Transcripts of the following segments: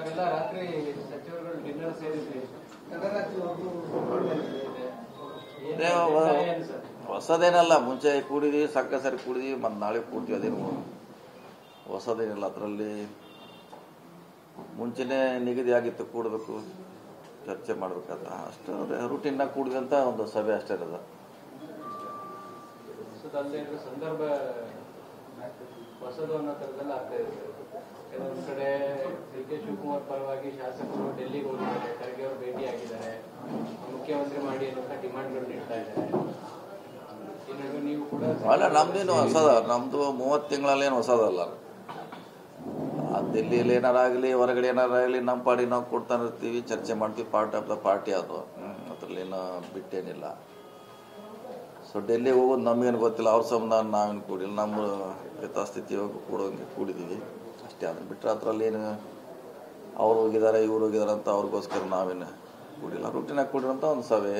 ಎಲ್ಲ ರಾತ್ರಿ ಸಚಿವರುಗಳು ಡಿನ್ನರ್ ಸೇರಿದ್ರಿ, ಹೊಸದೇನಲ್ಲ. ಮುಂಚೆ ಕೂಡಿದ್ವಿ, ಸಕ್ಕ ಸರಿ ಕೂಡಿದ್ವಿ, ಮತ್ತು ನಾಳೆ ಕೂಡ್ತೀವಿ. ಅದೇನು ಹೊಸದೇನಿಲ್ಲ. ಅದರಲ್ಲಿ ಮುಂಚೆನೇ ನಿಗದಿ ಆಗಿತ್ತು, ಕೂಡಬೇಕು, ಚರ್ಚೆ ಮಾಡಬೇಕಂತ. ಅಷ್ಟು ರೂಟೀನಾಗಿ ಕೂಡಿದೆ ಅಂತ ಒಂದು ಸಭೆ ಅಷ್ಟೇ ಇರೋದು. ಸಂದರ್ಭ ಹೊಸದು ಅನ್ನೋ ಥರದಲ್ಲಿ ಆಗ್ತಾ ಇದೆ. ಕೆಲವೊಂದು ಕಡೆ ಡಿ.ಕೆ. ಶಿವಕುಮಾರ್ ಪರವಾಗಿ ಶಾಸಕರು ಡೆಲ್ಲಿಗೆ ಹೋಗಿದ್ದಾರೆ, ಖರ್ಗೆ ಅವರು ಭೇಟಿ ಆಗಿದ್ದಾರೆ, ಮುಖ್ಯಮಂತ್ರಿ ಮಾಡಿ ಅನ್ನೋ ಡಿಮಾಂಡ್ಗಳು ನೀಡ್ತಾ ಇದ್ದಾರೆ. ಈ ನಡುವೆ ನೀವು ಕೂಡ ಅಲ್ಲ, ನಮ್ದೇನು ಹೊಸದ, ನಮ್ದು 30 ತಿಂಗಳಲ್ಲೇನು ಹೊಸದಲ್ಲ. ದಿಲ್ಲಿಯಲ್ಲಿ ಏನಾರಾಗಲಿ, ಹೊರಗಡೆ ಏನಾರಾಗಲಿ, ನಮ್ಮ ಪಾಡಿ ನಾವು ಕೊಡ್ತಾನೆ ಇರ್ತೀವಿ, ಚರ್ಚೆ ಮಾಡ್ತೀವಿ. ಪಾರ್ಟ್ ಆಫ್ ದ ಪಾರ್ಟಿ ಅದು, ಅದರಲ್ಲೇನು ಬಿಟ್ಟೇನಿಲ್ಲ. ಸೊ ಡೆಲ್ಲಿಗೆ ಹೋಗೋದು ನಮಗೇನು ಗೊತ್ತಿಲ್ಲ, ಅವ್ರ ಸಂಬಂಧ ನಾವೇನು ಕೂಡಿಲ್ಲ. ನಮ್ಮ ಯಥಾಸ್ಥಿತಿ ಕೂಡೋಂಗೆ ಕೂಡಿದ್ದೀವಿ ಅಷ್ಟೇ. ಅದನ್ನು ಬಿಟ್ಟರೆ ಅದರಲ್ಲೇನು ಅವ್ರು ಹೋಗಿದ್ದಾರೆ, ಇವ್ರು ಹೋಗಿದ್ದಾರೆ ಅಂತ ಅವ್ರಿಗೋಸ್ಕರ ನಾವೇನು ಕೂಡಿಲ್ಲ. ರೂಟಿನಾಗಿ ಕೂಡಿರೋಂಥ ಒಂದು ಸಭೆ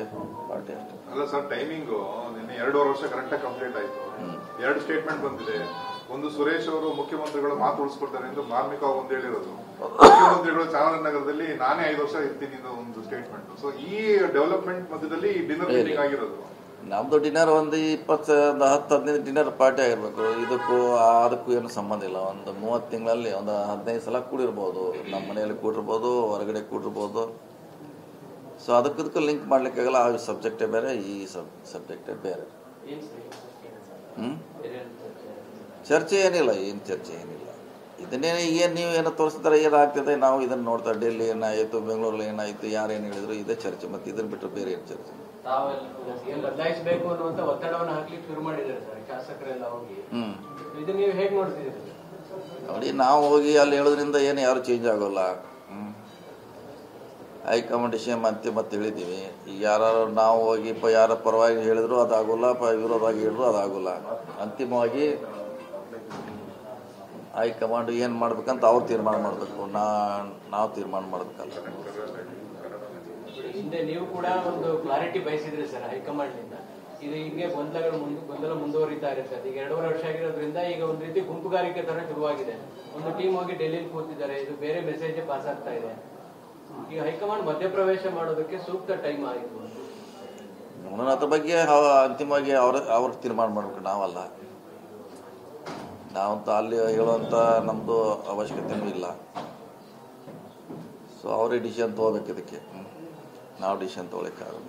ಪಾರ್ಟಿ ಅಷ್ಟೇ. ಅಲ್ಲ ಸರ್, ಟೈಮಿಂಗು ನಿನ್ನೆ 2.5 ವರ್ಷ ಕರೆಕ್ಟಾಗಿ ಕಂಪ್ಲೀಟ್ ಆಯಿತು. 2 ಸ್ಟೇಟ್ಮೆಂಟ್ ಬಂದಿದೆ. ಒಂದು, ಸುರೇಶ್ ಅವರು ಮುಖ್ಯಮಂತ್ರಿಗಳು ಮಾತು ಉಳಿಸ್ಕೊಡ್ತಾರೆ ಎಂದು ಮಾರ್ಮಿಕ ಒಂದು ಹೇಳಿರೋದು. ಮುಖ್ಯಮಂತ್ರಿಗಳು ಚಾಮರಾಜನಗರದಲ್ಲಿ ನಾನೇ 5 ವರ್ಷ ಇರ್ತೀನಿ ಅನ್ನೋ ಒಂದು ಸ್ಟೇಟ್ಮೆಂಟ್. ಸೊ ಈ ಡೆವಲಪ್ಮೆಂಟ್ ಮಧ್ಯದಲ್ಲಿ ಡಿನ್ನರ್ ಮೀಟಿಂಗ್ ಆಗಿರೋದು. ನಮ್ದು ಡಿನ್ನರ್ ಒಂದು 10-15 ಡಿನ್ನರ್ ಪಾರ್ಟಿ ಆಗಿರ್ಬೇಕು. ಅದಕ್ಕೂ ಏನು ಸಂಬಂಧ ಇಲ್ಲ. ಒಂದು 30 ತಿಂಗಳಲ್ಲಿ ಒಂದು 15 ಸಲ ಕೂಡಿರ್ಬೋದು. ನಮ್ಮ ಮನೆಯಲ್ಲಿ ಕೂಡಿರ್ಬೋದು, ಹೊರಗಡೆ ಕೂಡಿರ್ಬೋದು. ಸೊ ಅದಕ್ಕೂ ಲಿಂಕ್ ಮಾಡ್ಲಿಕ್ಕಾಗಲ್ಲ. ಆ ಸಬ್ಜೆಕ್ಟೇ ಬೇರೆ, ಈ ಸಬ್ಜೆಕ್ಟೇ ಬೇರೆ. ಚರ್ಚೆ ಏನಿಲ್ಲ, ಏನು ಚರ್ಚೆ ಏನಿಲ್ಲ. ಇದನ್ನೇ ನೀವು ಏನೋ ತೋರಿಸ್ತಾರೆ, ಏನಾಗ್ತದೆ, ನಾವು ಇದನ್ನು ನೋಡ್ತಾ ಡೆಲ್ಲಿ ಏನಾಯಿತು, ಬೆಂಗಳೂರಲ್ಲಿ ಏನಾಯಿತು, ಯಾರೇನು ಹೇಳಿದ್ರು, ಇದೇ ಚರ್ಚೆ. ಮತ್ತು ಇದನ್ನು ಬಿಟ್ಟರೆ ಬೇರೆ ಏನು ಚರ್ಚೆ? ಬದಲಾಯಿಸಬೇಕು ಅನ್ನುವಂತ ಒತ್ತಡವನ್ನು ಹಾಕ್ಲಿಕ್ಕೆ ಶುರು ಮಾಡಿದ್ದಾರೆ ಸರ್ ಶಾಸಕರೆಲ್ಲ ಹೋಗಿ. ಇದನ್ನ ನೀವು ಹೇಗೆ ನೋಡ್ತಿದ್ದೀರಿ? ನೋಡಿ, ನಾವು ಹೋಗಿ ಅಲ್ಲಿ ಹೇಳೋದ್ರಿಂದ ಏನು ಯಾರು ಚೇಂಜ್ ಆಗೋಲ್ಲ. ಹೈಕಮಾಂಡ್ ವಿಷಯ ಮತ್ತೆ ಹೇಳಿದ್ದೀವಿ. ಈಗ ಯಾರು ನಾವು ಹೋಗಿ ಯಾರ ಪರವಾಗಿ ಹೇಳಿದ್ರು ಅದಾಗೋಲ್ಲ, ವಿರೋಧವಾಗಿ ಹೇಳಿದ್ರು ಅದಾಗೋಲ್ಲ. ಅಂತಿಮವಾಗಿ ಹೈಕಮಾಂಡ್ ಏನು ಮಾಡ್ಬೇಕಂತ ಅವ್ರು ತೀರ್ಮಾನ ಮಾಡಬೇಕು, ನಾವು ತೀರ್ಮಾನ ಮಾಡಬೇಕಲ್ಲ. ಹಿಂದೆ ನೀವು ಕೂಡ ಒಂದು ಕ್ಲಾರಿಟಿ ಬಯಸಿದ್ರಿ ಸರ್ ಹೈಕಮಾಂಡ್ ನಿಂದ. ಇದು ಹಿಂಗೆ ಗೊಂದಲ ಮುಂದುವರಿತಾ ಇರುತ್ತೆ. ಈಗ 2.5 ವರ್ಷ ಆಗಿರೋದ್ರಿಂದ ಈಗ ಒಂದು ರೀತಿ ಗುಂಪುಗಾರಿಕೆ ತರ ಶುರುವಾಗಿದೆ. ಒಂದು ಟೀಮ್ ಹೋಗಿ ಡೆಲ್ಲಿಲಿ ಕೂತಿದ್ದಾರೆ, ಇದು ಬೇರೆ ಮೆಸೇಜ್ ಪಾಸ್ ಆಗ್ತಾ ಇದೆ. ಈಗ ಹೈಕಮಾಂಡ್ ಮಧ್ಯಪ್ರವೇಶ ಮಾಡೋದಕ್ಕೆ ಸೂಕ್ತ ಟೈಮ್ ಆಯಿತು. ಅದ್ರ ಬಗ್ಗೆ ಅಂತಿಮವಾಗಿ ಅವ್ರ ತೀರ್ಮಾನ ಮಾಡ್ಬೇಕು, ನಾವಲ್ಲ. ನಾವಂತ ಅಲ್ಲಿ ಹೇಳುವಂತ ನಮ್ದು ಅವಶ್ಯಕತೆನೂ ಇಲ್ಲ. ಸೊ ಅವರೇ ಡಿಸಿಷನ್ ತಗೋಬೇಕು. ಇದಕ್ಕೆ ನಾವು ಡಿಸಿಷನ್ ತಗೊಳಕ್ಕಾಗಲ್ಲ.